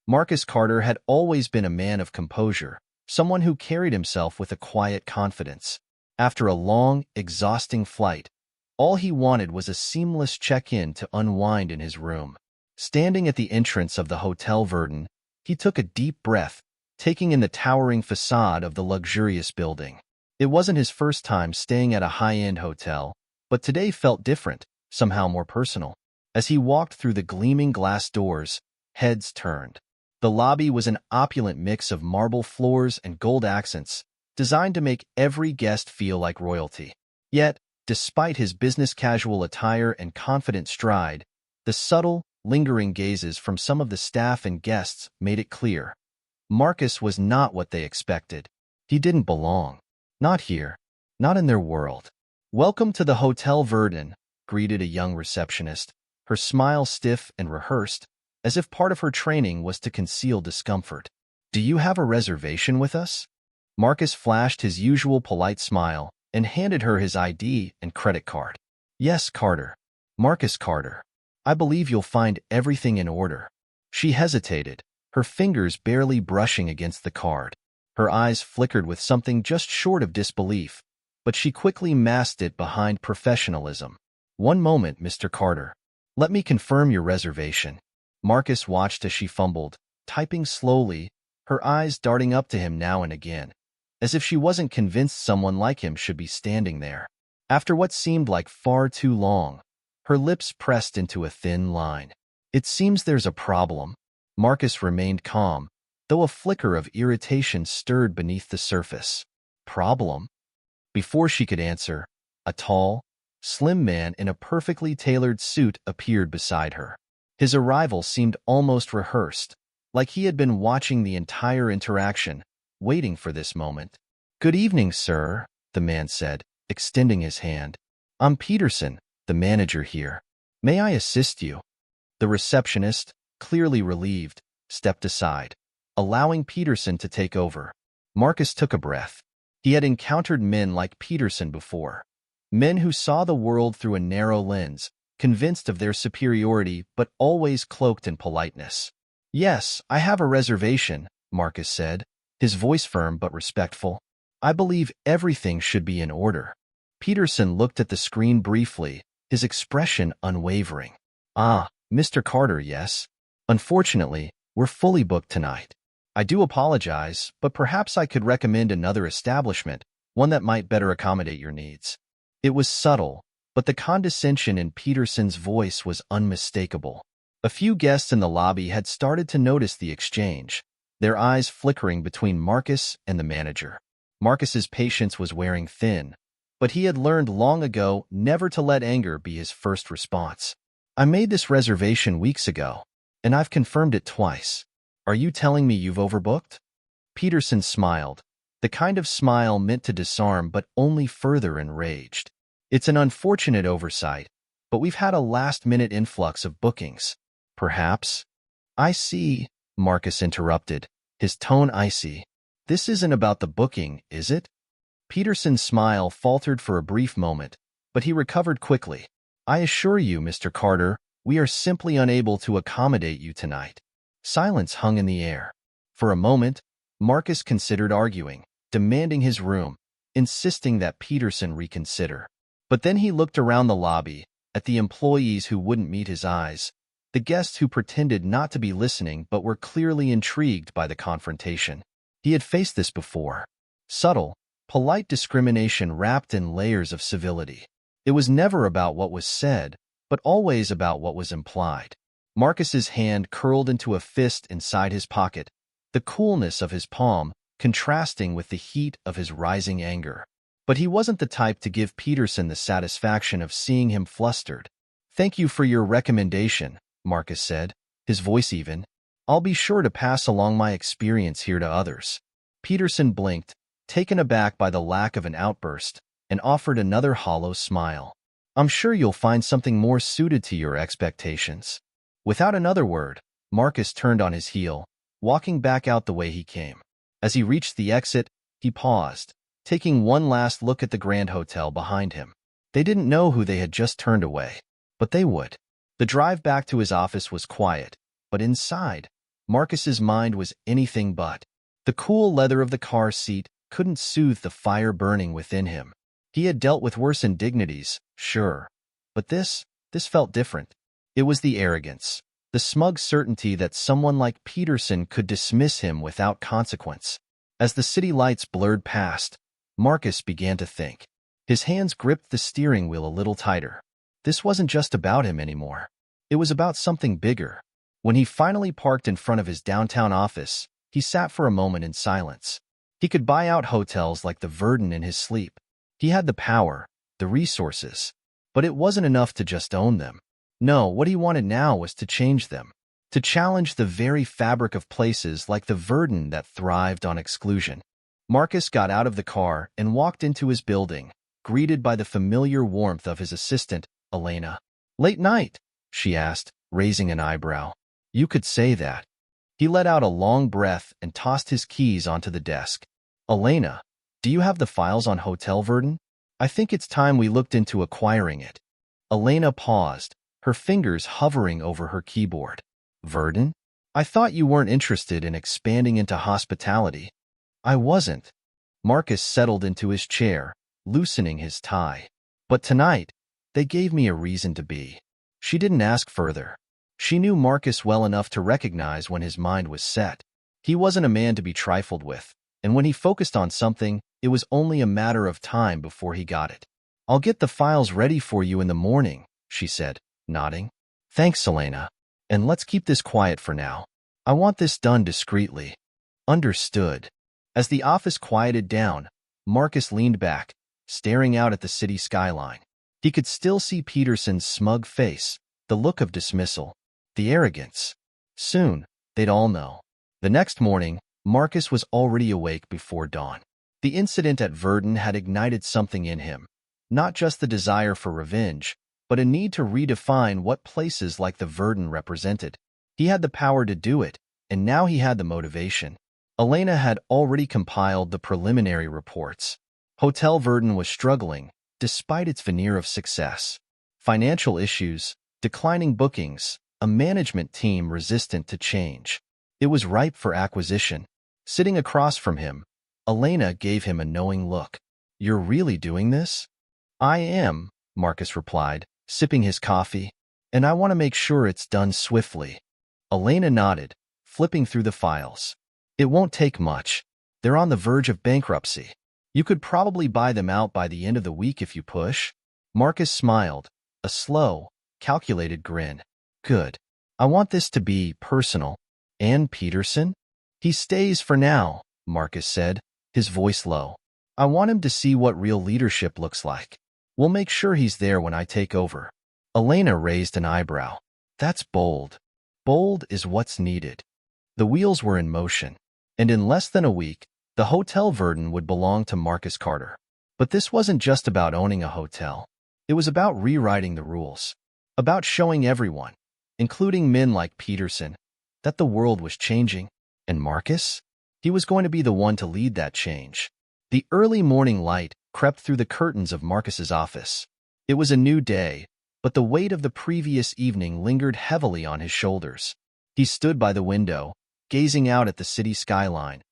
Marcus Carter had always been a man of composure, someone who carried himself with a quiet confidence. After a long, exhausting flight, all he wanted was a seamless check-in to unwind in his room. Standing at the entrance of the Hotel Verdun, he took a deep breath, taking in the towering facade of the luxurious building. It wasn't his first time staying at a high-end hotel, but today felt different, somehow more personal. As he walked through the gleaming glass doors, heads turned. The lobby was an opulent mix of marble floors and gold accents, designed to make every guest feel like royalty. Yet, despite his business-casual attire and confident stride, the subtle, lingering gazes from some of the staff and guests made it clear. Marcus was not what they expected. He didn't belong. Not here. Not in their world. "Welcome to the Hotel Verdun," greeted a young receptionist, her smile stiff and rehearsed, as if part of her training was to conceal discomfort. "Do you have a reservation with us?" Marcus flashed his usual polite smile and handed her his ID and credit card. "Yes, Carter. Marcus Carter. I believe you'll find everything in order." She hesitated, her fingers barely brushing against the card. Her eyes flickered with something just short of disbelief, but she quickly masked it behind professionalism. "One moment, Mr. Carter. Let me confirm your reservation." Marcus watched as she fumbled, typing slowly, her eyes darting up to him now and again, as if she wasn't convinced someone like him should be standing there. After what seemed like far too long, her lips pressed into a thin line. "It seems there's a problem." Marcus remained calm, though a flicker of irritation stirred beneath the surface. "Problem?" Before she could answer, a tall, slim man in a perfectly tailored suit appeared beside her. His arrival seemed almost rehearsed, like he had been watching the entire interaction, waiting for this moment. "Good evening, sir," the man said, extending his hand. "I'm Peterson, the manager here. May I assist you?" The receptionist, clearly relieved, stepped aside, allowing Peterson to take over. Marcus took a breath. He had encountered men like Peterson before. Men who saw the world through a narrow lens, convinced of their superiority but always cloaked in politeness. "Yes, I have a reservation," Marcus said, his voice firm but respectful. "I believe everything should be in order." Peterson looked at the screen briefly, his expression unwavering. "Ah, Mr. Carter, yes. Unfortunately, we're fully booked tonight. I do apologize, but perhaps I could recommend another establishment, one that might better accommodate your needs." It was subtle, but the condescension in Peterson's voice was unmistakable. A few guests in the lobby had started to notice the exchange, their eyes flickering between Marcus and the manager. Marcus's patience was wearing thin, but he had learned long ago never to let anger be his first response. "I made this reservation weeks ago, and I've confirmed it twice. Are you telling me you've overbooked?" Peterson smiled, the kind of smile meant to disarm but only further enraged. "It's an unfortunate oversight, but we've had a last-minute influx of bookings. Perhaps—" "I see," Marcus interrupted, his tone icy. "This isn't about the booking, is it?" Peterson's smile faltered for a brief moment, but he recovered quickly. "I assure you, Mr. Carter, we are simply unable to accommodate you tonight." Silence hung in the air. For a moment, Marcus considered arguing, demanding his room, insisting that Peterson reconsider. But then he looked around the lobby, at the employees who wouldn't meet his eyes, the guests who pretended not to be listening but were clearly intrigued by the confrontation. He had faced this before. Subtle, polite discrimination wrapped in layers of civility. It was never about what was said, but always about what was implied. Marcus's hand curled into a fist inside his pocket, the coolness of his palm contrasting with the heat of his rising anger. But he wasn't the type to give Peterson the satisfaction of seeing him flustered. "Thank you for your recommendation," Marcus said, his voice even. "I'll be sure to pass along my experience here to others." Peterson blinked, taken aback by the lack of an outburst, and offered another hollow smile. "I'm sure you'll find something more suited to your expectations." Without another word, Marcus turned on his heel, walking back out the way he came. As he reached the exit, he paused, taking one last look at the Grand Hotel behind him. They didn't know who they had just turned away, but they would. The drive back to his office was quiet, but inside, Marcus's mind was anything but. The cool leather of the car seat couldn't soothe the fire burning within him. He had dealt with worse indignities, sure, but this felt different. It was the arrogance, the smug certainty that someone like Peterson could dismiss him without consequence. As the city lights blurred past, Marcus began to think. His hands gripped the steering wheel a little tighter. This wasn't just about him anymore. It was about something bigger. When he finally parked in front of his downtown office, he sat for a moment in silence. He could buy out hotels like the Verdun in his sleep. He had the power, the resources, but it wasn't enough to just own them. No, what he wanted now was to change them, to challenge the very fabric of places like the Verdun that thrived on exclusion. Marcus got out of the car and walked into his building, greeted by the familiar warmth of his assistant, Elena. "Late night?" she asked, raising an eyebrow. "You could say that." He let out a long breath and tossed his keys onto the desk. "Elena, do you have the files on Hotel Verdun? I think it's time we looked into acquiring it." Elena paused, her fingers hovering over her keyboard. "Verdun? I thought you weren't interested in expanding into hospitality." "I wasn't." Marcus settled into his chair, loosening his tie. "But tonight, they gave me a reason to be." She didn't ask further. She knew Marcus well enough to recognize when his mind was set. He wasn't a man to be trifled with, and when he focused on something, it was only a matter of time before he got it. "I'll get the files ready for you in the morning," she said, nodding. "Thanks, Elena. And let's keep this quiet for now. I want this done discreetly." "Understood." As the office quieted down, Marcus leaned back, staring out at the city skyline. He could still see Peterson's smug face, the look of dismissal, the arrogance. Soon, they'd all know. The next morning, Marcus was already awake before dawn. The incident at Verdun had ignited something in him, not just the desire for revenge, but a need to redefine what places like the Verdun represented. He had the power to do it, and now he had the motivation. Elena had already compiled the preliminary reports. Hotel Verdun was struggling, despite its veneer of success. Financial issues, declining bookings, a management team resistant to change. It was ripe for acquisition. Sitting across from him, Elena gave him a knowing look. "You're really doing this?" "I am," Marcus replied, sipping his coffee, "and I want to make sure it's done swiftly." Elena nodded, flipping through the files. "It won't take much. They're on the verge of bankruptcy. You could probably buy them out by the end of the week if you push." Marcus smiled, a slow, calculated grin. "Good. I want this to be personal." "And Peterson?" "He stays for now," Marcus said, his voice low. "I want him to see what real leadership looks like. We'll make sure he's there when I take over." Elena raised an eyebrow. "That's bold." "Bold is what's needed." The wheels were in motion, and in less than a week, the Hotel Verdun would belong to Marcus Carter. But this wasn't just about owning a hotel. It was about rewriting the rules, about showing everyone, including men like Peterson, that the world was changing. And Marcus? He was going to be the one to lead that change. The early morning light crept through the curtains of Marcus's office. It was a new day, but the weight of the previous evening lingered heavily on his shoulders. He stood by the window, gazing out at the city skyline,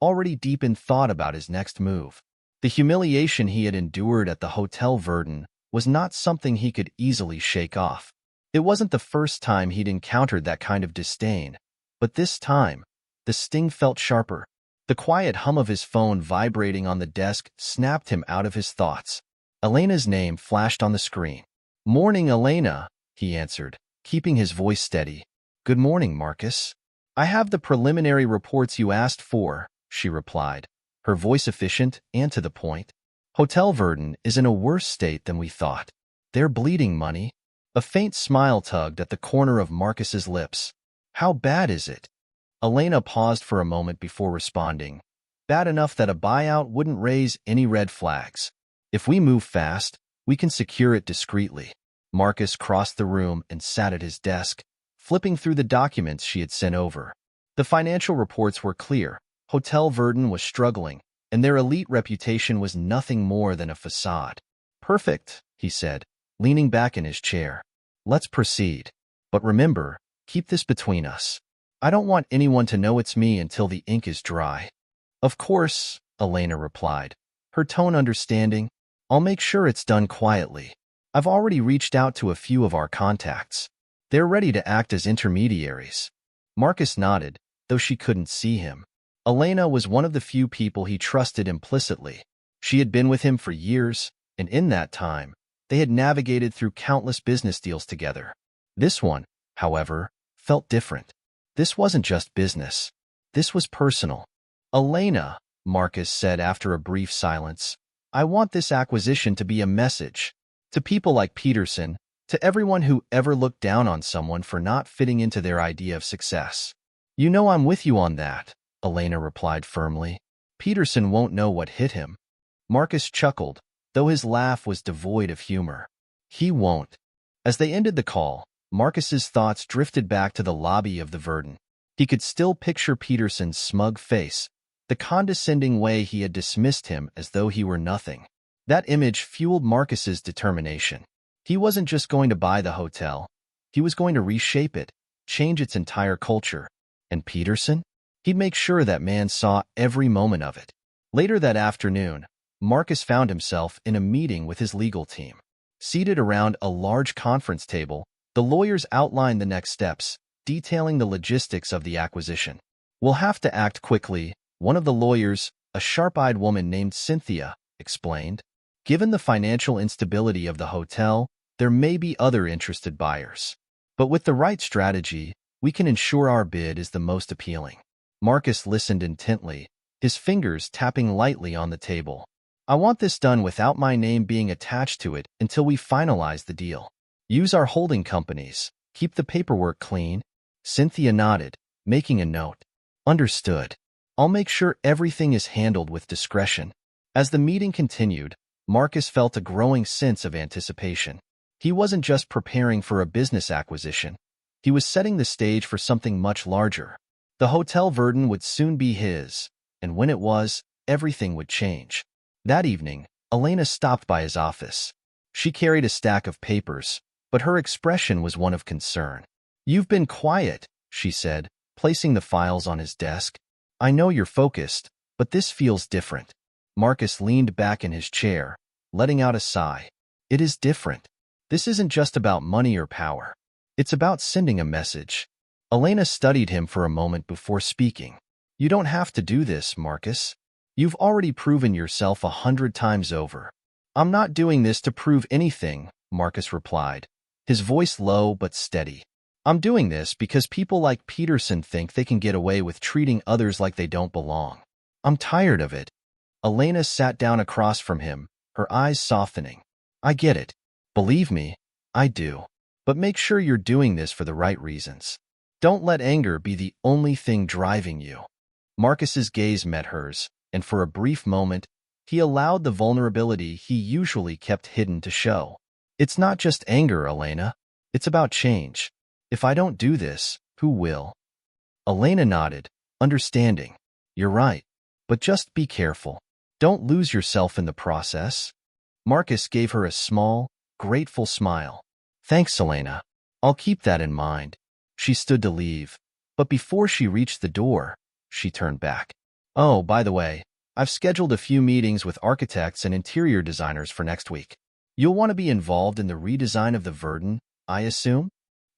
already deep in thought about his next move. The humiliation he had endured at the Hotel Verdun was not something he could easily shake off. It wasn't the first time he'd encountered that kind of disdain, but this time, the sting felt sharper. The quiet hum of his phone vibrating on the desk snapped him out of his thoughts. Elena's name flashed on the screen. "Morning, Elena," he answered, keeping his voice steady. "Good morning, Marcus." "I have the preliminary reports you asked for," she replied, her voice efficient and to the point. "Hotel Verdun is in a worse state than we thought. They're bleeding money." A faint smile tugged at the corner of Marcus's lips. "How bad is it?" Elena paused for a moment before responding. "Bad enough that a buyout wouldn't raise any red flags. If we move fast, we can secure it discreetly." Marcus crossed the room and sat at his desk, flipping through the documents she had sent over. The financial reports were clear. Hotel Verdun was struggling, and their elite reputation was nothing more than a facade. "Perfect," he said, leaning back in his chair. "Let's proceed. But remember, keep this between us." I don't want anyone to know it's me until the ink is dry. Of course, Elena replied, her tone understanding. I'll make sure it's done quietly. I've already reached out to a few of our contacts. They're ready to act as intermediaries. Marcus nodded, though she couldn't see him. Elena was one of the few people he trusted implicitly. She had been with him for years, and in that time, they had navigated through countless business deals together. This one, however, felt different. This wasn't just business. This was personal. Elena, Marcus said after a brief silence, I want this acquisition to be a message. To people like Peterson, to everyone who ever looked down on someone for not fitting into their idea of success. You know I'm with you on that, Elena replied firmly. Peterson won't know what hit him. Marcus chuckled, though his laugh was devoid of humor. He won't. As they ended the call, Marcus's thoughts drifted back to the lobby of the Verdun. He could still picture Peterson's smug face, the condescending way he had dismissed him as though he were nothing. That image fueled Marcus's determination. He wasn't just going to buy the hotel. He was going to reshape it, change its entire culture. And Peterson? He'd make sure that man saw every moment of it. Later that afternoon, Marcus found himself in a meeting with his legal team. Seated around a large conference table, the lawyers outlined the next steps, detailing the logistics of the acquisition. We'll have to act quickly, one of the lawyers, a sharp-eyed woman named Cynthia, explained. Given the financial instability of the hotel, there may be other interested buyers. But with the right strategy, we can ensure our bid is the most appealing. Marcus listened intently, his fingers tapping lightly on the table. I want this done without my name being attached to it until we finalize the deal. Use our holding companies. Keep the paperwork clean. Cynthia nodded, making a note. Understood. I'll make sure everything is handled with discretion. As the meeting continued, Marcus felt a growing sense of anticipation. He wasn't just preparing for a business acquisition. He was setting the stage for something much larger. The Hotel Verdun would soon be his, and when it was, everything would change. That evening, Elena stopped by his office. She carried a stack of papers, but her expression was one of concern. You've been quiet, she said, placing the files on his desk. I know you're focused, but this feels different. Marcus leaned back in his chair, letting out a sigh. It is different. This isn't just about money or power. It's about sending a message. Elena studied him for a moment before speaking. You don't have to do this, Marcus. You've already proven yourself 100 times over. I'm not doing this to prove anything, Marcus replied, his voice low but steady. I'm doing this because people like Peterson think they can get away with treating others like they don't belong. I'm tired of it. Elena sat down across from him, her eyes softening. I get it. Believe me, I do. But make sure you're doing this for the right reasons. Don't let anger be the only thing driving you. Marcus's gaze met hers, and for a brief moment, he allowed the vulnerability he usually kept hidden to show. It's not just anger, Elena. It's about change. If I don't do this, who will? Elena nodded, understanding. You're right. But just be careful. Don't lose yourself in the process. Marcus gave her a small, grateful smile. Thanks, Elena. I'll keep that in mind. She stood to leave, but before she reached the door, she turned back. Oh, by the way, I've scheduled a few meetings with architects and interior designers for next week. You'll want to be involved in the redesign of the Verdun, I assume?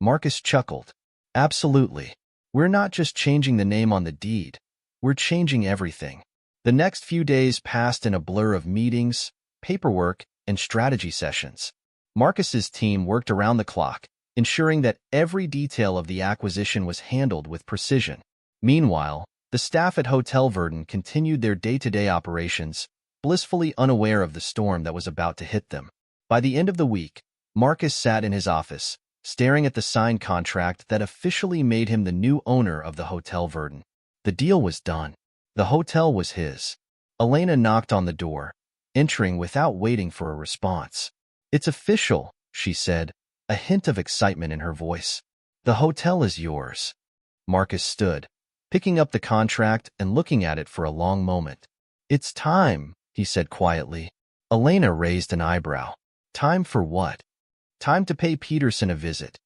Marcus chuckled. Absolutely. We're not just changing the name on the deed. We're changing everything. The next few days passed in a blur of meetings, paperwork, and strategy sessions. Marcus's team worked around the clock, ensuring that every detail of the acquisition was handled with precision. Meanwhile, the staff at Hotel Verdun continued their day-to-day operations, blissfully unaware of the storm that was about to hit them. By the end of the week, Marcus sat in his office, staring at the signed contract that officially made him the new owner of the Hotel Verdun. The deal was done. The hotel was his. Elena knocked on the door, entering without waiting for a response. It's official, she said, a hint of excitement in her voice. The hotel is yours. Marcus stood, picking up the contract and looking at it for a long moment. It's time, he said quietly. Elena raised an eyebrow. Time for what? Time to pay Peterson a visit.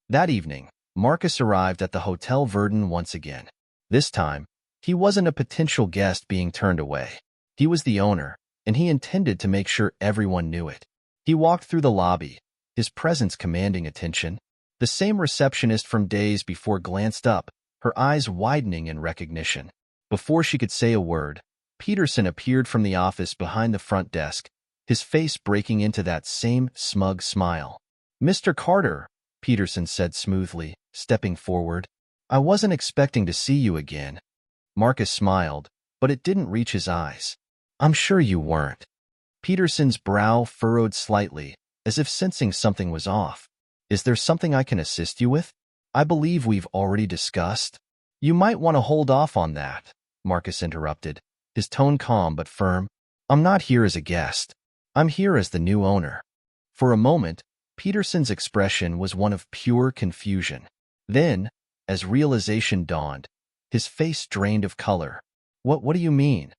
That evening, Marcus arrived at the Hotel Verdun once again. This time, he wasn't a potential guest being turned away. He was the owner, and he intended to make sure everyone knew it. He walked through the lobby, his presence commanding attention. The same receptionist from days before glanced up, her eyes widening in recognition. Before she could say a word, Peterson appeared from the office behind the front desk, his face breaking into that same smug smile. "Mr. Carter," Peterson said smoothly, stepping forward. "I wasn't expecting to see you again." Marcus smiled, but it didn't reach his eyes. "I'm sure you weren't." Peterson's brow furrowed slightly, as if sensing something was off. "Is there something I can assist you with? I believe we've already discussed." "You might want to hold off on that," Marcus interrupted, his tone calm but firm. "I'm not here as a guest. I'm here as the new owner." For a moment, Peterson's expression was one of pure confusion. Then, as realization dawned, his face drained of color. What do you mean?"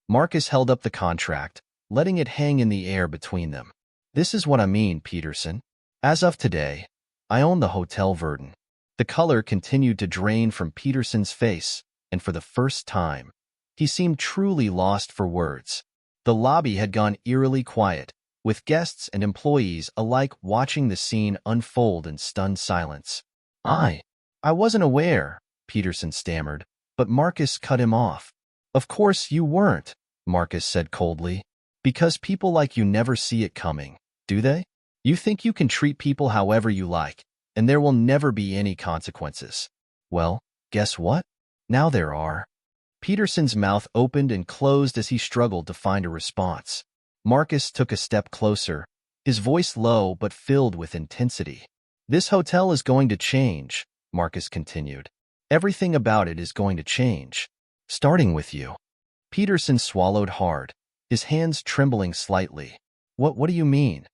Marcus held up the contract, letting it hang in the air between them. "This is what I mean, Peterson. As of today, I own the Hotel Verdun." The color continued to drain from Peterson's face, and for the first time, he seemed truly lost for words. The lobby had gone eerily quiet, with guests and employees alike watching the scene unfold in stunned silence. I wasn't aware," Peterson stammered, but Marcus cut him off. "Of course you weren't," Marcus said coldly, "because people like you never see it coming, do they? You think you can treat people however you like, and there will never be any consequences. Well, guess what? Now there are." Peterson's mouth opened and closed as he struggled to find a response. Marcus took a step closer, his voice low but filled with intensity. "This hotel is going to change," Marcus continued. "Everything about it is going to change. Starting with you." Peterson swallowed hard, his hands trembling slightly. What do you mean?"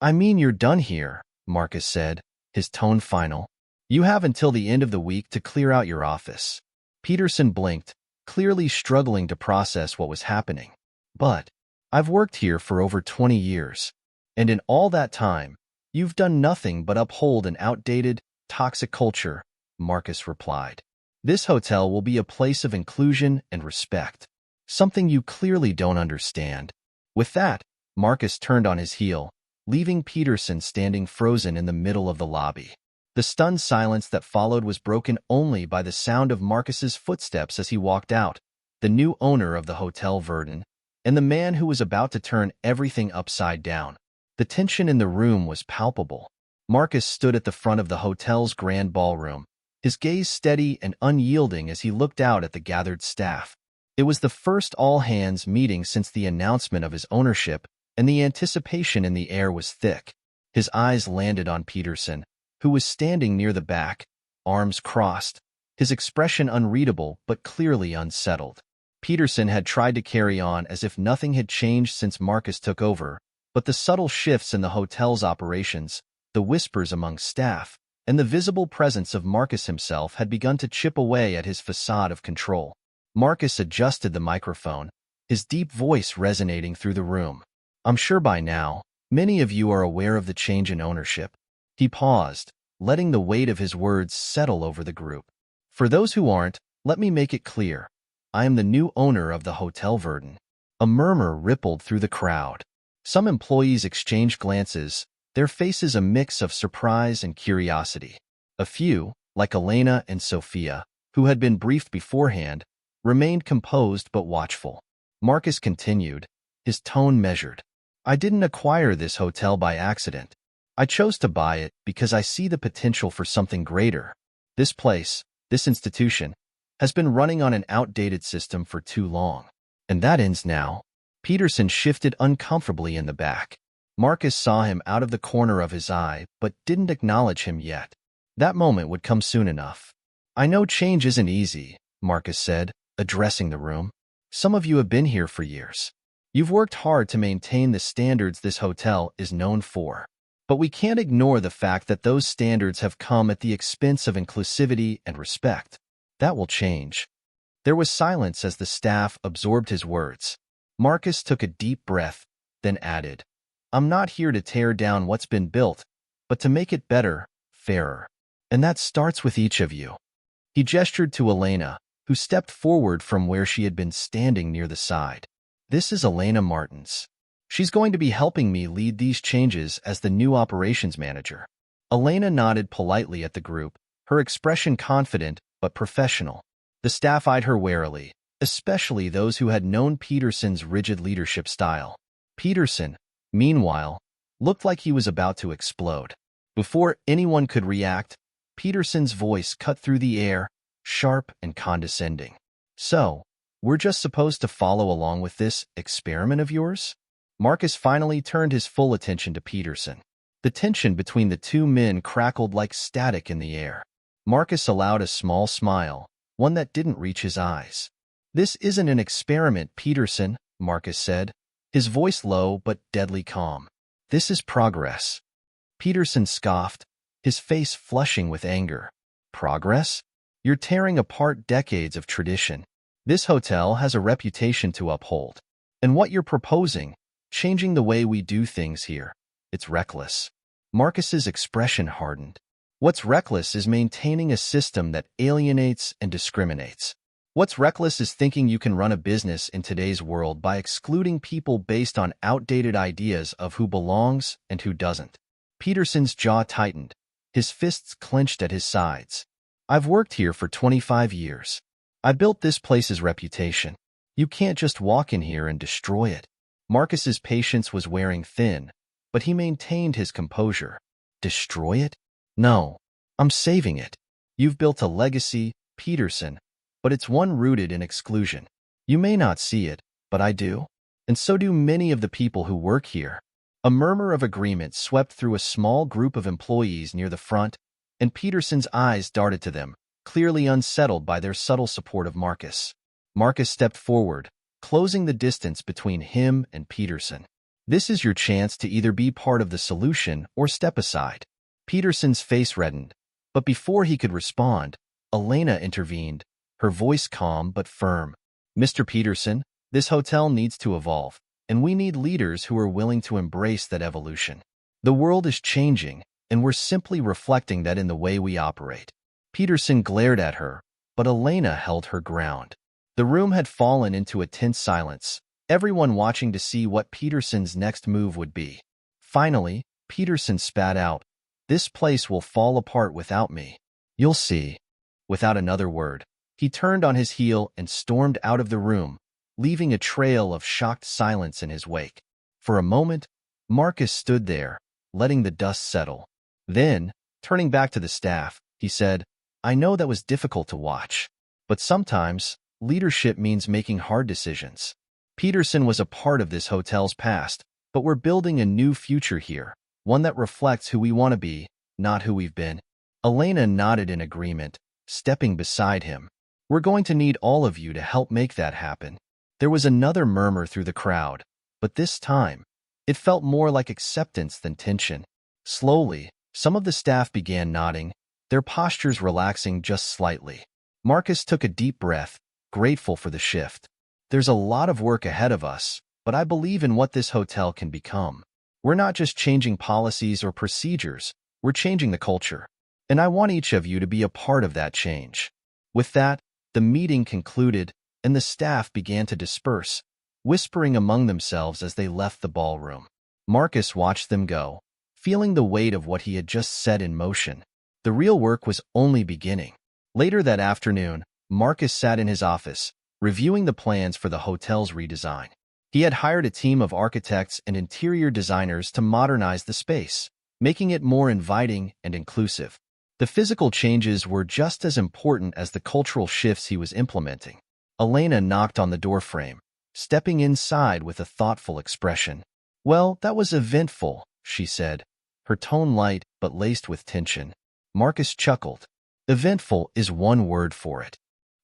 "I mean you're done here," Marcus said, his tone final. "You have until the end of the week to clear out your office." Peterson blinked, clearly struggling to process what was happening. "But I've worked here for over 20 years, and in all that time, you've done nothing but uphold an outdated, toxic culture," Marcus replied. "This hotel will be a place of inclusion and respect, something you clearly don't understand." With that, Marcus turned on his heel, leaving Peterson standing frozen in the middle of the lobby. The stunned silence that followed was broken only by the sound of Marcus's footsteps as he walked out, the new owner of the Hotel Verdun, and the man who was about to turn everything upside down. The tension in the room was palpable. Marcus stood at the front of the hotel's grand ballroom, his gaze steady and unyielding as he looked out at the gathered staff. It was the first all-hands meeting since the announcement of his ownership, and the anticipation in the air was thick. His eyes landed on Peterson, who was standing near the back, arms crossed, his expression unreadable but clearly unsettled. Peterson had tried to carry on as if nothing had changed since Marcus took over, but the subtle shifts in the hotel's operations, the whispers among staff, and the visible presence of Marcus himself had begun to chip away at his facade of control. Marcus adjusted the microphone, his deep voice resonating through the room. "I'm sure by now, many of you are aware of the change in ownership." He paused, letting the weight of his words settle over the group. "For those who aren't, let me make it clear. I am the new owner of the Hotel Verdun." A murmur rippled through the crowd. Some employees exchanged glances, their faces a mix of surprise and curiosity. A few, like Elena and Sophia, who had been briefed beforehand, remained composed but watchful. Marcus continued, his tone measured. "I didn't acquire this hotel by accident. I chose to buy it because I see the potential for something greater. This place, this institution, has been running on an outdated system for too long. And that ends now." Peterson shifted uncomfortably in the back. Marcus saw him out of the corner of his eye, but didn't acknowledge him yet. That moment would come soon enough. "I know change isn't easy," Marcus said, addressing the room. "Some of you have been here for years. You've worked hard to maintain the standards this hotel is known for. But we can't ignore the fact that those standards have come at the expense of inclusivity and respect. That will change." There was silence as the staff absorbed his words. Marcus took a deep breath, then added, "I'm not here to tear down what's been built, but to make it better, fairer." And that starts with each of you. He gestured to Elena, who stepped forward from where she had been standing near the side. This is Elena Martins. She's going to be helping me lead these changes as the new operations manager. Elena nodded politely at the group, her expression confident but professional. The staff eyed her warily, especially those who had known Peterson's rigid leadership style. Peterson, meanwhile, looked like he was about to explode. Before anyone could react, Peterson's voice cut through the air, sharp and condescending. So, we're just supposed to follow along with this experiment of yours? Marcus finally turned his full attention to Peterson. The tension between the two men crackled like static in the air. Marcus allowed a small smile, one that didn't reach his eyes. This isn't an experiment, Peterson, Marcus said, his voice low but deadly calm. This is progress. Peterson scoffed, his face flushing with anger. Progress? You're tearing apart decades of tradition. This hotel has a reputation to uphold. And what you're proposing, changing the way we do things here, it's reckless. Marcus's expression hardened. What's reckless is maintaining a system that alienates and discriminates. What's reckless is thinking you can run a business in today's world by excluding people based on outdated ideas of who belongs and who doesn't. Peterson's jaw tightened, his fists clenched at his sides. I've worked here for 25 years. I built this place's reputation. You can't just walk in here and destroy it. Marcus's patience was wearing thin, but he maintained his composure. Destroy it? No, I'm saving it. You've built a legacy, Peterson, but it's one rooted in exclusion. You may not see it, but I do. And so do many of the people who work here. A murmur of agreement swept through a small group of employees near the front, and Peterson's eyes darted to them, clearly unsettled by their subtle support of Marcus. Marcus stepped forward, closing the distance between him and Peterson. This is your chance to either be part of the solution or step aside. Peterson's face reddened, but before he could respond, Elena intervened, her voice calm but firm. Mr. Peterson, this hotel needs to evolve, and we need leaders who are willing to embrace that evolution. The world is changing, and we're simply reflecting that in the way we operate. Peterson glared at her, but Elena held her ground. The room had fallen into a tense silence, everyone watching to see what Peterson's next move would be. Finally, Peterson spat out, "This place will fall apart without me. You'll see." Without another word, he turned on his heel and stormed out of the room, leaving a trail of shocked silence in his wake. For a moment, Marcus stood there, letting the dust settle. Then, turning back to the staff, he said, "I know that was difficult to watch, but sometimes leadership means making hard decisions. Peterson was a part of this hotel's past, but we're building a new future here, one that reflects who we want to be, not who we've been." Elena nodded in agreement, stepping beside him. "We're going to need all of you to help make that happen." There was another murmur through the crowd, but this time, it felt more like acceptance than tension. Slowly, some of the staff began nodding, their postures relaxing just slightly. Marcus took a deep breath, grateful for the shift. "There's a lot of work ahead of us, but I believe in what this hotel can become. We're not just changing policies or procedures, we're changing the culture. And I want each of you to be a part of that change." With that, the meeting concluded, and the staff began to disperse, whispering among themselves as they left the ballroom. Marcus watched them go, feeling the weight of what he had just set in motion. The real work was only beginning. Later that afternoon, Marcus sat in his office, reviewing the plans for the hotel's redesign. He had hired a team of architects and interior designers to modernize the space, making it more inviting and inclusive. The physical changes were just as important as the cultural shifts he was implementing. Elena knocked on the doorframe, stepping inside with a thoughtful expression. "Well, that was eventful," she said, her tone light but laced with tension. Marcus chuckled. "Eventful is one word for it."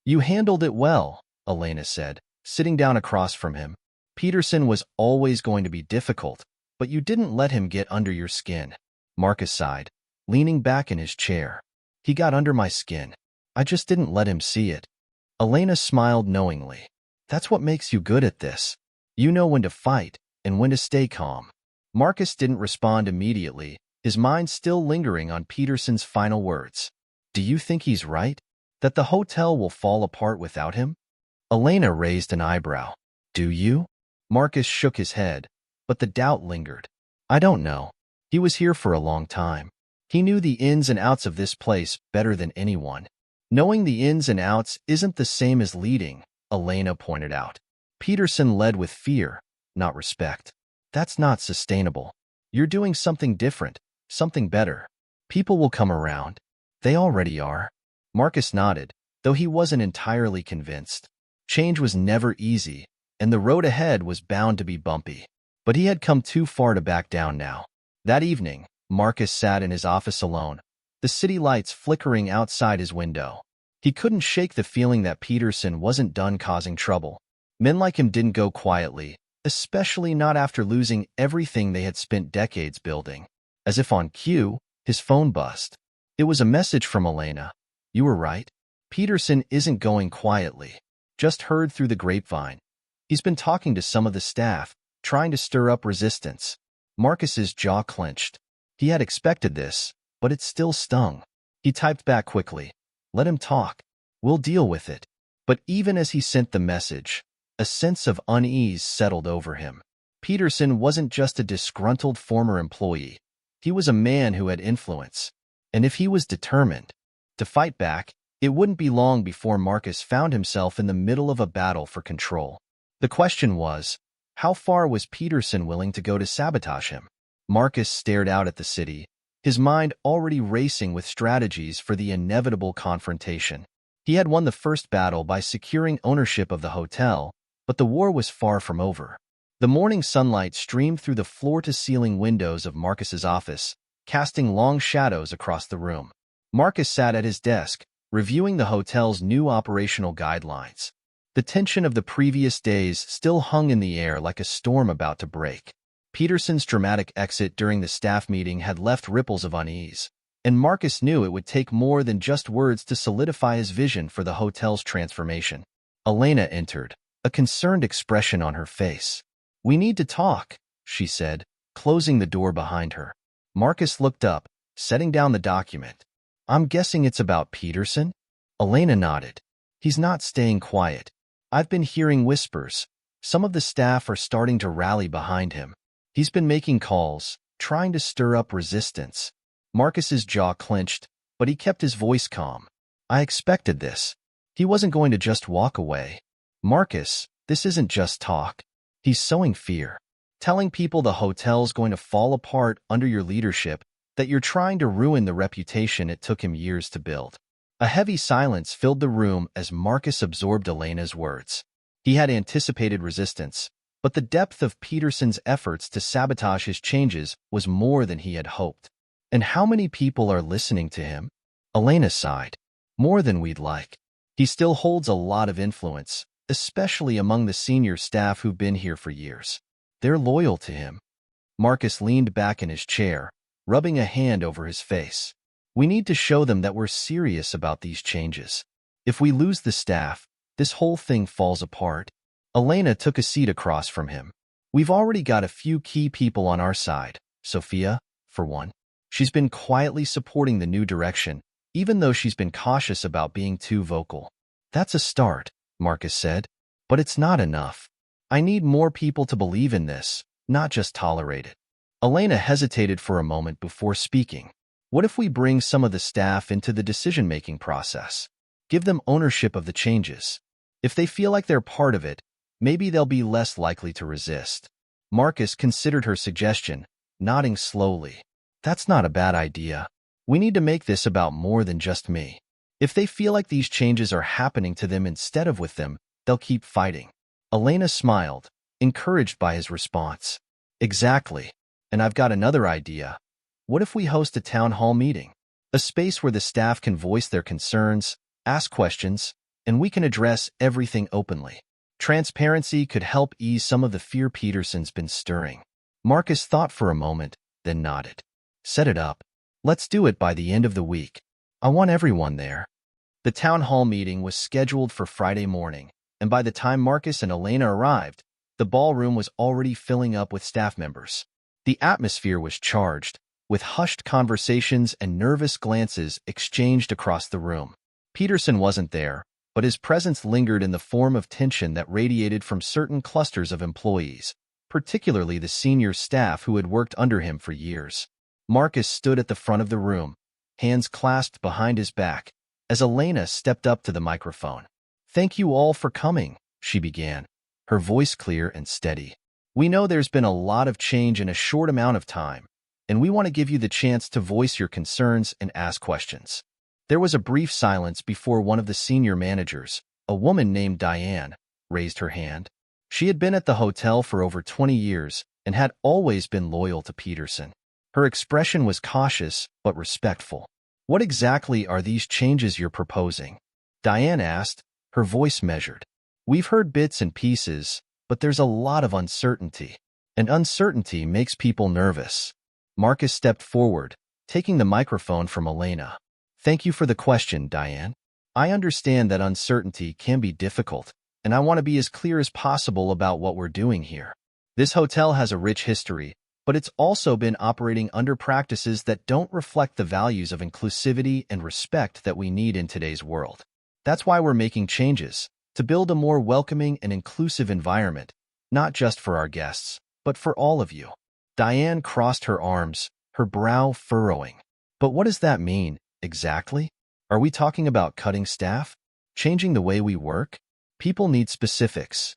"You handled it well," Elena said, sitting down across from him. "Peterson was always going to be difficult, but you didn't let him get under your skin." Marcus sighed, leaning back in his chair. "He got under my skin. I just didn't let him see it." Elena smiled knowingly. "That's what makes you good at this. You know when to fight and when to stay calm." Marcus didn't respond immediately, his mind still lingering on Peterson's final words. Do you think he's right? That the hotel will fall apart without him? Elena raised an eyebrow. Do you? Marcus shook his head, but the doubt lingered. I don't know. He was here for a long time. He knew the ins and outs of this place better than anyone. Knowing the ins and outs isn't the same as leading, Elena pointed out. Peterson led with fear, not respect. That's not sustainable. You're doing something different, something better. People will come around. They already are. Marcus nodded, though he wasn't entirely convinced. Change was never easy, and the road ahead was bound to be bumpy. But he had come too far to back down now. That evening, Marcus sat in his office alone, the city lights flickering outside his window. He couldn't shake the feeling that Peterson wasn't done causing trouble. Men like him didn't go quietly, especially not after losing everything they had spent decades building. As if on cue, his phone buzzed. It was a message from Elena. You were right. Peterson isn't going quietly. Just heard through the grapevine. He's been talking to some of the staff, trying to stir up resistance. Marcus's jaw clenched. He had expected this, but it still stung. He typed back quickly. Let him talk. We'll deal with it. But even as he sent the message, a sense of unease settled over him. Peterson wasn't just a disgruntled former employee. He was a man who had influence. And if he was determined to fight back, it wouldn't be long before Marcus found himself in the middle of a battle for control. The question was, how far was Peterson willing to go to sabotage him? Marcus stared out at the city, his mind already racing with strategies for the inevitable confrontation. He had won the first battle by securing ownership of the hotel, but the war was far from over. The morning sunlight streamed through the floor-to-ceiling windows of Marcus's office, casting long shadows across the room. Marcus sat at his desk, reviewing the hotel's new operational guidelines. The tension of the previous days still hung in the air like a storm about to break. Peterson's dramatic exit during the staff meeting had left ripples of unease, and Marcus knew it would take more than just words to solidify his vision for the hotel's transformation. Elena entered, a concerned expression on her face. We need to talk, she said, closing the door behind her. Marcus looked up, setting down the document. I'm guessing it's about Peterson? Elena nodded. He's not staying quiet. I've been hearing whispers. Some of the staff are starting to rally behind him. He's been making calls, trying to stir up resistance. Marcus's jaw clenched, but he kept his voice calm. I expected this. He wasn't going to just walk away. Marcus, this isn't just talk. He's sowing fear. Telling people the hotel's going to fall apart under your leadership, that you're trying to ruin the reputation it took him years to build. A heavy silence filled the room as Marcus absorbed Elena's words. He had anticipated resistance, but the depth of Peterson's efforts to sabotage his changes was more than he had hoped. And how many people are listening to him? Elena sighed. More than we'd like. He still holds a lot of influence, especially among the senior staff who've been here for years. They're loyal to him. Marcus leaned back in his chair, rubbing a hand over his face. We need to show them that we're serious about these changes. If we lose the staff, this whole thing falls apart. Elena took a seat across from him. We've already got a few key people on our side. Sophia, for one. She's been quietly supporting the new direction, even though she's been cautious about being too vocal. That's a start, Marcus said. But it's not enough. I need more people to believe in this, not just tolerate it. Elena hesitated for a moment before speaking. What if we bring some of the staff into the decision-making process? Give them ownership of the changes. If they feel like they're part of it, maybe they'll be less likely to resist. Marcus considered her suggestion, nodding slowly. That's not a bad idea. We need to make this about more than just me. If they feel like these changes are happening to them instead of with them, they'll keep fighting. Elena smiled, encouraged by his response. Exactly. And I've got another idea. What if we host a town hall meeting? A space where the staff can voice their concerns, ask questions, and we can address everything openly. Transparency could help ease some of the fear Peterson's been stirring. Marcus thought for a moment, then nodded. Set it up. Let's do it by the end of the week. I want everyone there. The town hall meeting was scheduled for Friday morning, and by the time Marcus and Elena arrived, the ballroom was already filling up with staff members. The atmosphere was charged, with hushed conversations and nervous glances exchanged across the room. Peterson wasn't there, but his presence lingered in the form of tension that radiated from certain clusters of employees, particularly the senior staff who had worked under him for years. Marcus stood at the front of the room, hands clasped behind his back, as Elena stepped up to the microphone. "Thank you all for coming," she began, her voice clear and steady. "We know there's been a lot of change in a short amount of time, and we want to give you the chance to voice your concerns and ask questions." There was a brief silence before one of the senior managers, a woman named Diane, raised her hand. She had been at the hotel for over 20 years and had always been loyal to Peterson. Her expression was cautious but respectful. "What exactly are these changes you're proposing?" Diane asked, her voice measured. "We've heard bits and pieces, but there's a lot of uncertainty, and uncertainty makes people nervous." Marcus stepped forward, taking the microphone from Elena. "Thank you for the question, Diane. I understand that uncertainty can be difficult, and I want to be as clear as possible about what we're doing here. This hotel has a rich history, but it's also been operating under practices that don't reflect the values of inclusivity and respect that we need in today's world. That's why we're making changes, to build a more welcoming and inclusive environment, not just for our guests, but for all of you." Diane crossed her arms, her brow furrowing. "But what does that mean, exactly? Are we talking about cutting staff? Changing the way we work? People need specifics."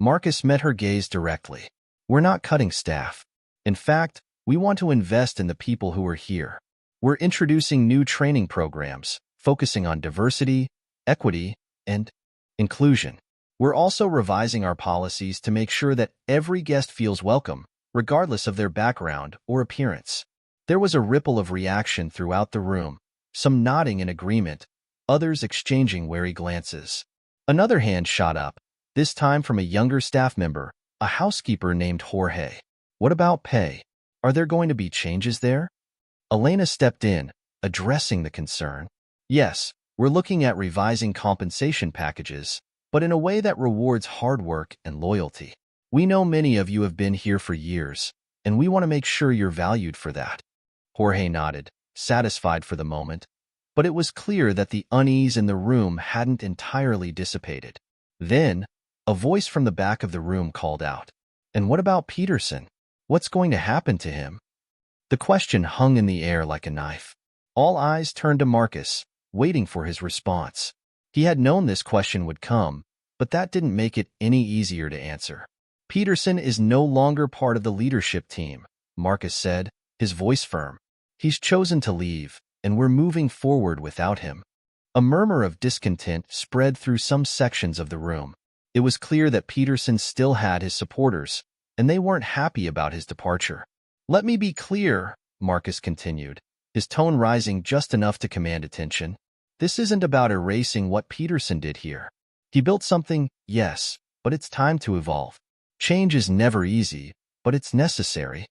Marcus met her gaze directly. "We're not cutting staff. In fact, we want to invest in the people who are here. We're introducing new training programs, focusing on diversity, equity, and inclusion. We're also revising our policies to make sure that every guest feels welcome, regardless of their background or appearance." There was a ripple of reaction throughout the room, some nodding in agreement, others exchanging wary glances. Another hand shot up, this time from a younger staff member, a housekeeper named Jorge. "What about pay? Are there going to be changes there?" Elena stepped in, addressing the concern. "Yes, we're looking at revising compensation packages, but in a way that rewards hard work and loyalty. We know many of you have been here for years, and we want to make sure you're valued for that." Jorge nodded, satisfied for the moment, but it was clear that the unease in the room hadn't entirely dissipated. Then, a voice from the back of the room called out, "And what about Peterson? What's going to happen to him?" The question hung in the air like a knife. All eyes turned to Marcus, waiting for his response. He had known this question would come, but that didn't make it any easier to answer. "Peterson is no longer part of the leadership team," Marcus said, his voice firm. "He's chosen to leave, and we're moving forward without him." A murmur of discontent spread through some sections of the room. It was clear that Peterson still had his supporters, and they weren't happy about his departure. "Let me be clear," Marcus continued, his tone rising just enough to command attention. "This isn't about erasing what Peterson did here. He built something, yes, but it's time to evolve. Change is never easy, but it's necessary."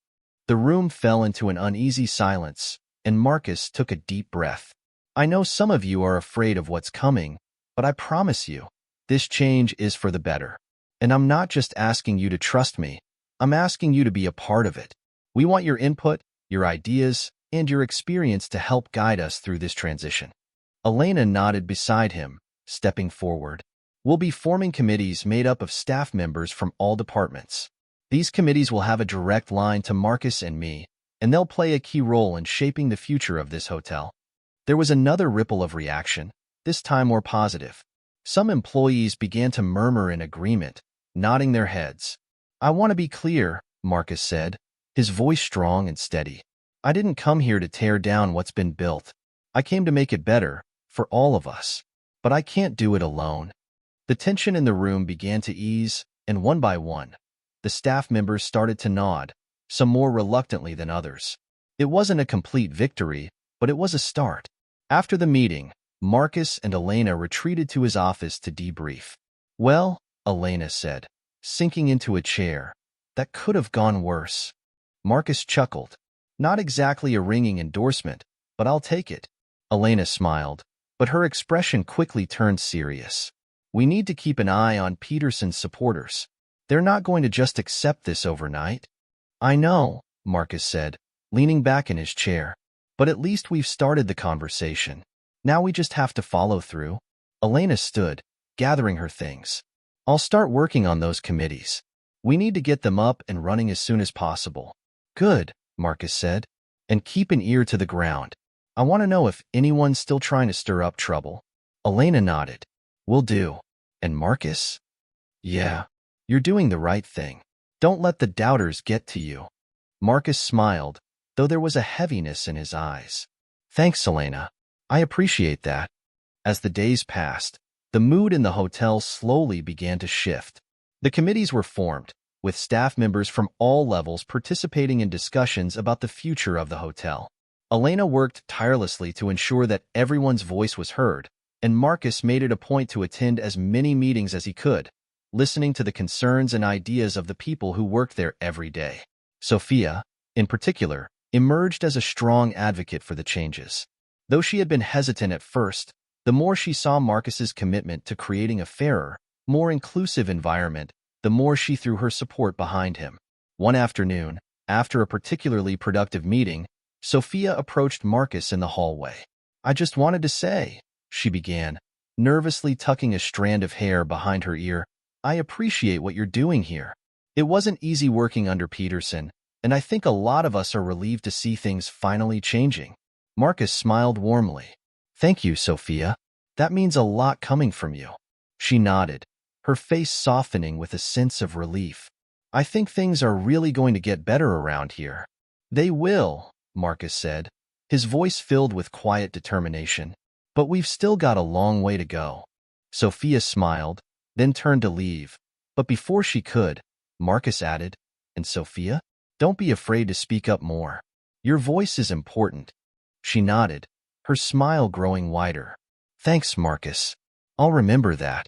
The room fell into an uneasy silence, and Marcus took a deep breath. "I know some of you are afraid of what's coming, but I promise you, this change is for the better. And I'm not just asking you to trust me, I'm asking you to be a part of it. We want your input, your ideas, and your experience to help guide us through this transition." Elena nodded beside him, stepping forward. "We'll be forming committees made up of staff members from all departments. These committees will have a direct line to Marcus and me, and they'll play a key role in shaping the future of this hotel." There was another ripple of reaction, this time more positive. Some employees began to murmur in agreement, nodding their heads. "I want to be clear," Marcus said, his voice strong and steady. "I didn't come here to tear down what's been built. I came to make it better, for all of us. But I can't do it alone." The tension in the room began to ease, and one by one, the staff members started to nod, some more reluctantly than others. It wasn't a complete victory, but it was a start. After the meeting, Marcus and Elena retreated to his office to debrief. "Well," Elena said, sinking into a chair, "that could have gone worse." Marcus chuckled. "Not exactly a ringing endorsement, but I'll take it." Elena smiled, but her expression quickly turned serious. "We need to keep an eye on Peterson's supporters. They're not going to just accept this overnight." "I know," Marcus said, leaning back in his chair. But at least we've started the conversation. Now we just have to follow through. Elena stood, gathering her things. I'll start working on those committees. We need to get them up and running as soon as possible. Good, Marcus said. And keep an ear to the ground. I want to know if anyone's still trying to stir up trouble. Elena nodded. Will do. And Marcus? Yeah, you're doing the right thing. Don't let the doubters get to you. Marcus smiled, though there was a heaviness in his eyes. Thanks, Elena. I appreciate that. As the days passed, the mood in the hotel slowly began to shift. The committees were formed, with staff members from all levels participating in discussions about the future of the hotel. Elena worked tirelessly to ensure that everyone's voice was heard, and Marcus made it a point to attend as many meetings as he could, listening to the concerns and ideas of the people who worked there every day. Sophia, in particular, emerged as a strong advocate for the changes. Though she had been hesitant at first, the more she saw Marcus's commitment to creating a fairer, more inclusive environment, the more she threw her support behind him. One afternoon, after a particularly productive meeting, Sophia approached Marcus in the hallway. I just wanted to say, she began, nervously tucking a strand of hair behind her ear, I appreciate what you're doing here. It wasn't easy working under Peterson, and I think a lot of us are relieved to see things finally changing. Marcus smiled warmly. Thank you, Sophia. That means a lot coming from you. She nodded, her face softening with a sense of relief. I think things are really going to get better around here. They will, Marcus said, his voice filled with quiet determination. But we've still got a long way to go. Sophia smiled, then turned to leave. But before she could, Marcus added, and Sophia, don't be afraid to speak up more. Your voice is important. She nodded, her smile growing wider. Thanks, Marcus. I'll remember that.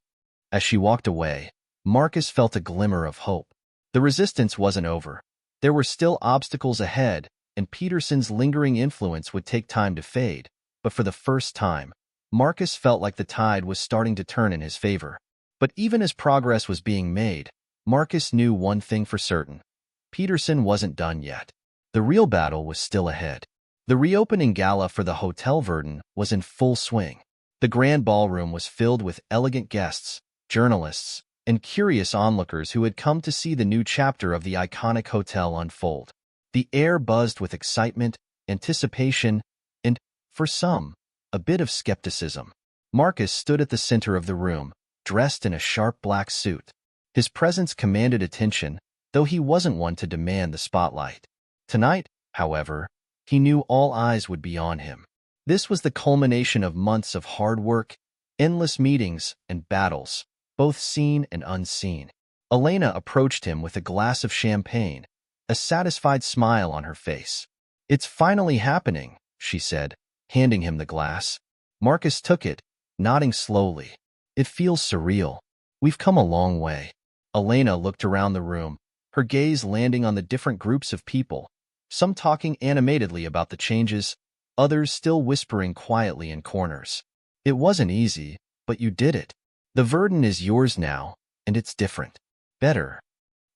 As she walked away, Marcus felt a glimmer of hope. The resistance wasn't over. There were still obstacles ahead, and Peterson's lingering influence would take time to fade. But for the first time, Marcus felt like the tide was starting to turn in his favor. But even as progress was being made, Marcus knew one thing for certain. Peterson wasn't done yet. The real battle was still ahead. The reopening gala for the Hotel Verdun was in full swing. The grand ballroom was filled with elegant guests, journalists, and curious onlookers who had come to see the new chapter of the iconic hotel unfold. The air buzzed with excitement, anticipation, and, for some, a bit of skepticism. Marcus stood at the center of the room, dressed in a sharp black suit. His presence commanded attention, though he wasn't one to demand the spotlight. Tonight, however, he knew all eyes would be on him. This was the culmination of months of hard work, endless meetings, and battles, both seen and unseen. Elena approached him with a glass of champagne, a satisfied smile on her face. It's finally happening, she said, handing him the glass. Marcus took it, nodding slowly. It feels surreal. We've come a long way. Elena looked around the room, her gaze landing on the different groups of people, some talking animatedly about the changes, others still whispering quietly in corners. It wasn't easy, but you did it. The Verdun is yours now, and it's different. Better.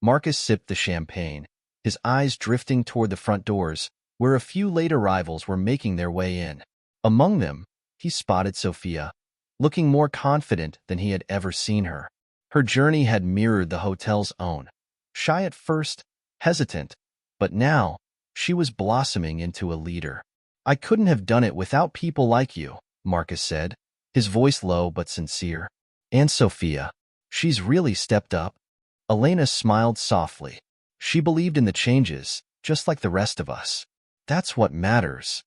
Marcus sipped the champagne, his eyes drifting toward the front doors, where a few late arrivals were making their way in. Among them, he spotted Sophia, looking more confident than he had ever seen her. Her journey had mirrored the hotel's own. Shy at first, hesitant, but now, she was blossoming into a leader. I couldn't have done it without people like you, Marcus said, his voice low but sincere. And Sophia. She's really stepped up. Elena smiled softly. She believed in the changes, just like the rest of us. That's what matters.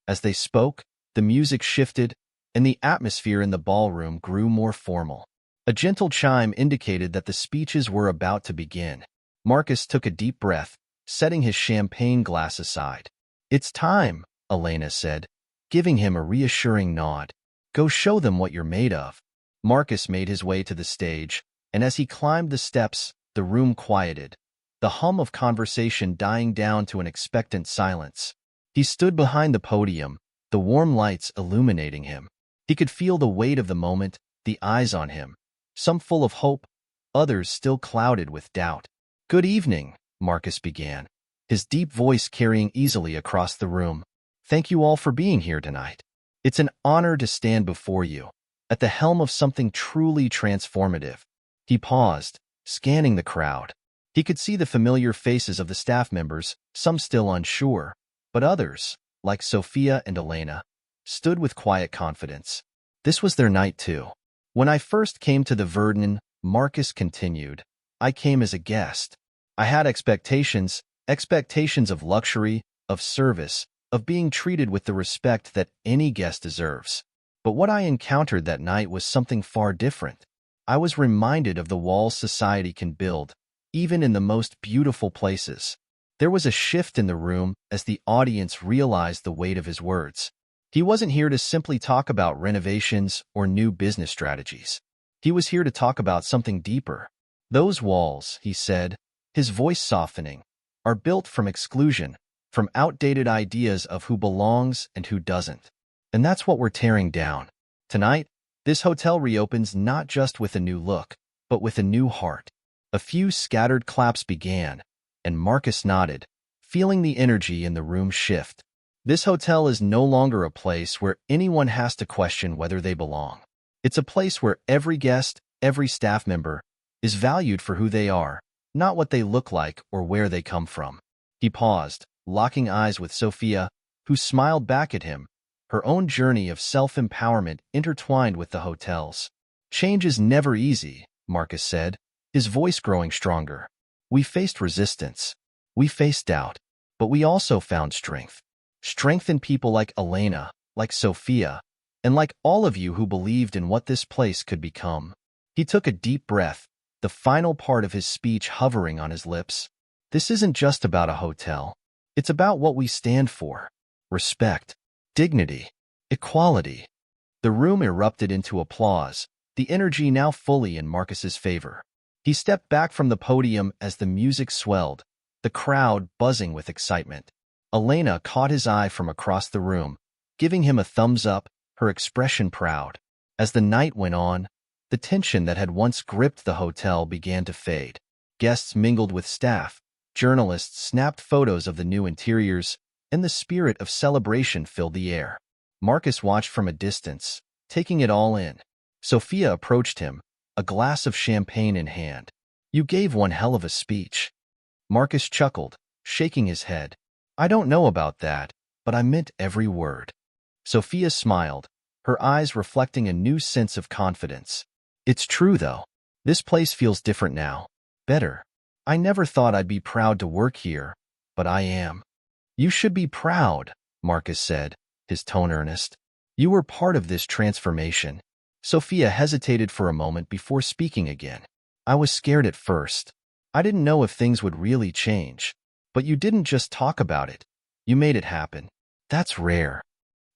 As they spoke, the music shifted, and the atmosphere in the ballroom grew more formal. A gentle chime indicated that the speeches were about to begin. Marcus took a deep breath, setting his champagne glass aside. It's time, Elena said, giving him a reassuring nod. Go show them what you're made of. Marcus made his way to the stage, and as he climbed the steps, the room quieted, the hum of conversation dying down to an expectant silence. He stood behind the podium, the warm lights illuminating him. He could feel the weight of the moment, the eyes on him, some full of hope, others still clouded with doubt. Good evening, Marcus began, his deep voice carrying easily across the room. "Thank you all for being here tonight. It's an honor to stand before you, at the helm of something truly transformative." He paused, scanning the crowd. He could see the familiar faces of the staff members, some still unsure, but others, like Sophia and Elena, stood with quiet confidence. This was their night too. "When I first came to the Verdun," Marcus continued, "I came as a guest. I had expectations of luxury, of service, of being treated with the respect that any guest deserves. But what I encountered that night was something far different. I was reminded of the walls society can build, even in the most beautiful places." There was a shift in the room as the audience realized the weight of his words. He wasn't here to simply talk about renovations or new business strategies. He was here to talk about something deeper. "Those walls," he said, his voice softening, "are built from exclusion, from outdated ideas of who belongs and who doesn't. And that's what we're tearing down. Tonight, this hotel reopens not just with a new look, but with a new heart." A few scattered claps began, and Marcus nodded, feeling the energy in the room shift. This hotel is no longer a place where anyone has to question whether they belong. It's a place where every guest, every staff member, is valued for who they are, not what they look like or where they come from. He paused, locking eyes with Sophia, who smiled back at him, her own journey of self-empowerment intertwined with the hotel's. "Change is never easy," Marcus said, his voice growing stronger. "We faced resistance. We faced doubt. But we also found strength. Strength in people like Elena, like Sophia, and like all of you who believed in what this place could become." He took a deep breath, the final part of his speech hovering on his lips. "This isn't just about a hotel. It's about what we stand for. Respect, dignity, equality." The room erupted into applause, the energy now fully in Marcus's favor. He stepped back from the podium as the music swelled, the crowd buzzing with excitement. Elena caught his eye from across the room, giving him a thumbs up, her expression proud. As the night went on, the tension that had once gripped the hotel began to fade. Guests mingled with staff, journalists snapped photos of the new interiors, and the spirit of celebration filled the air. Marcus watched from a distance, taking it all in. Sophia approached him, a glass of champagne in hand. "You gave one hell of a speech." Marcus chuckled, shaking his head. "I don't know about that, but I meant every word." Sophia smiled, her eyes reflecting a new sense of confidence. "It's true, though. This place feels different now. Better. I never thought I'd be proud to work here, but I am." "You should be proud," Marcus said, his tone earnest. "You were part of this transformation." Sophia hesitated for a moment before speaking again. "I was scared at first. I didn't know if things would really change. But you didn't just talk about it. You made it happen. That's rare."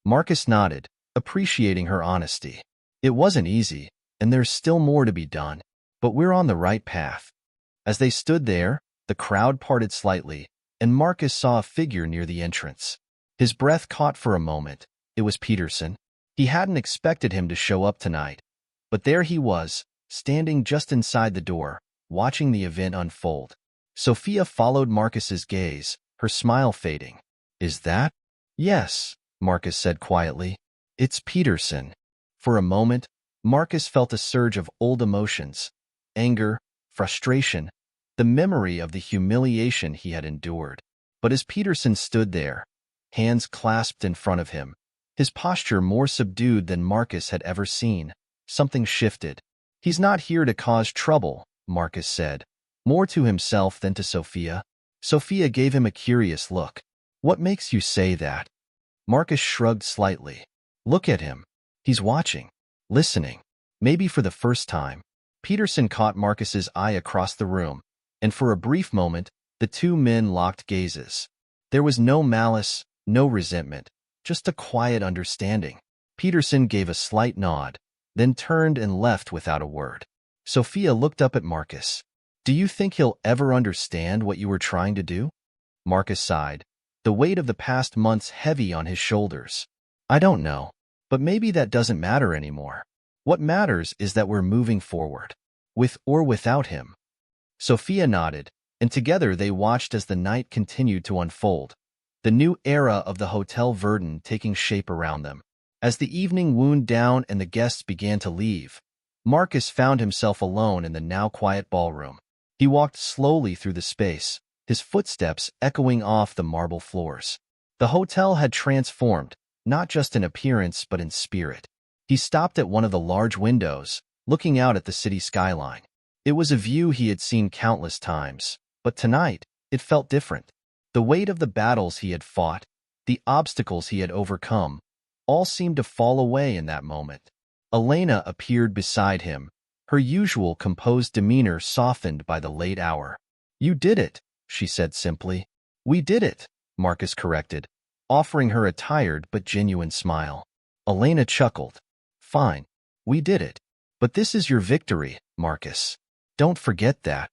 Marcus nodded, appreciating her honesty. "It wasn't easy, and there's still more to be done. But we're on the right path." As they stood there, the crowd parted slightly, and Marcus saw a figure near the entrance. His breath caught for a moment. It was Peterson. He hadn't expected him to show up tonight, but there he was, standing just inside the door, watching the event unfold. Sophia followed Marcus's gaze, her smile fading. "Is that?" "Yes," Marcus said quietly. "It's Peterson." For a moment, Marcus felt a surge of old emotions, anger, frustration, the memory of the humiliation he had endured. But as Peterson stood there, hands clasped in front of him, his posture more subdued than Marcus had ever seen, something shifted. "He's not here to cause trouble," Marcus said, more to himself than to Sophia. Sophia gave him a curious look. "What makes you say that?" Marcus shrugged slightly. "Look at him. He's watching, listening, maybe for the first time." Peterson caught Marcus's eye across the room, and for a brief moment, the two men locked gazes. There was no malice, no resentment, just a quiet understanding. Peterson gave a slight nod, then turned and left without a word. Sophia looked up at Marcus. "Do you think he'll ever understand what you were trying to do?" Marcus sighed, the weight of the past months heavy on his shoulders. "I don't know, but maybe that doesn't matter anymore. What matters is that we're moving forward, with or without him." Sophia nodded, and together they watched as the night continued to unfold, the new era of the Hotel Verdun taking shape around them. As the evening wound down and the guests began to leave, Marcus found himself alone in the now quiet ballroom. He walked slowly through the space, his footsteps echoing off the marble floors. The hotel had transformed, not just in appearance but in spirit. He stopped at one of the large windows, looking out at the city skyline. It was a view he had seen countless times, but tonight, it felt different. The weight of the battles he had fought, the obstacles he had overcome, all seemed to fall away in that moment. Elena appeared beside him, her usual composed demeanor softened by the late hour. "You did it," she said simply. "We did it," Marcus corrected, offering her a tired but genuine smile. Elena chuckled. "Fine. We did it. But this is your victory, Marcus. Don't forget that."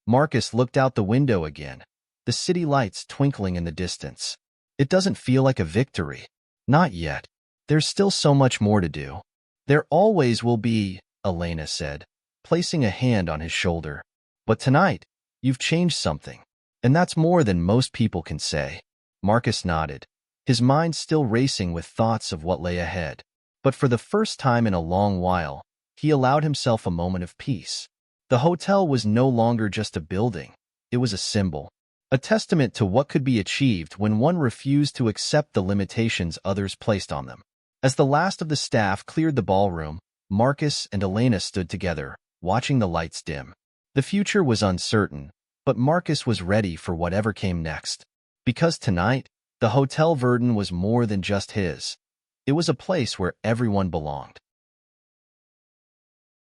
Marcus looked out the window again, the city lights twinkling in the distance. "It doesn't feel like a victory. Not yet. There's still so much more to do." "There always will be," Elena said, placing a hand on his shoulder. "But tonight, you've changed something. And that's more than most people can say." Marcus nodded, his mind still racing with thoughts of what lay ahead. But for the first time in a long while, he allowed himself a moment of peace. The hotel was no longer just a building. It was a symbol, a testament to what could be achieved when one refused to accept the limitations others placed on them. As the last of the staff cleared the ballroom, Marcus and Elena stood together, watching the lights dim. The future was uncertain, but Marcus was ready for whatever came next. Because tonight, the Hotel Verdun was more than just his. It was a place where everyone belonged.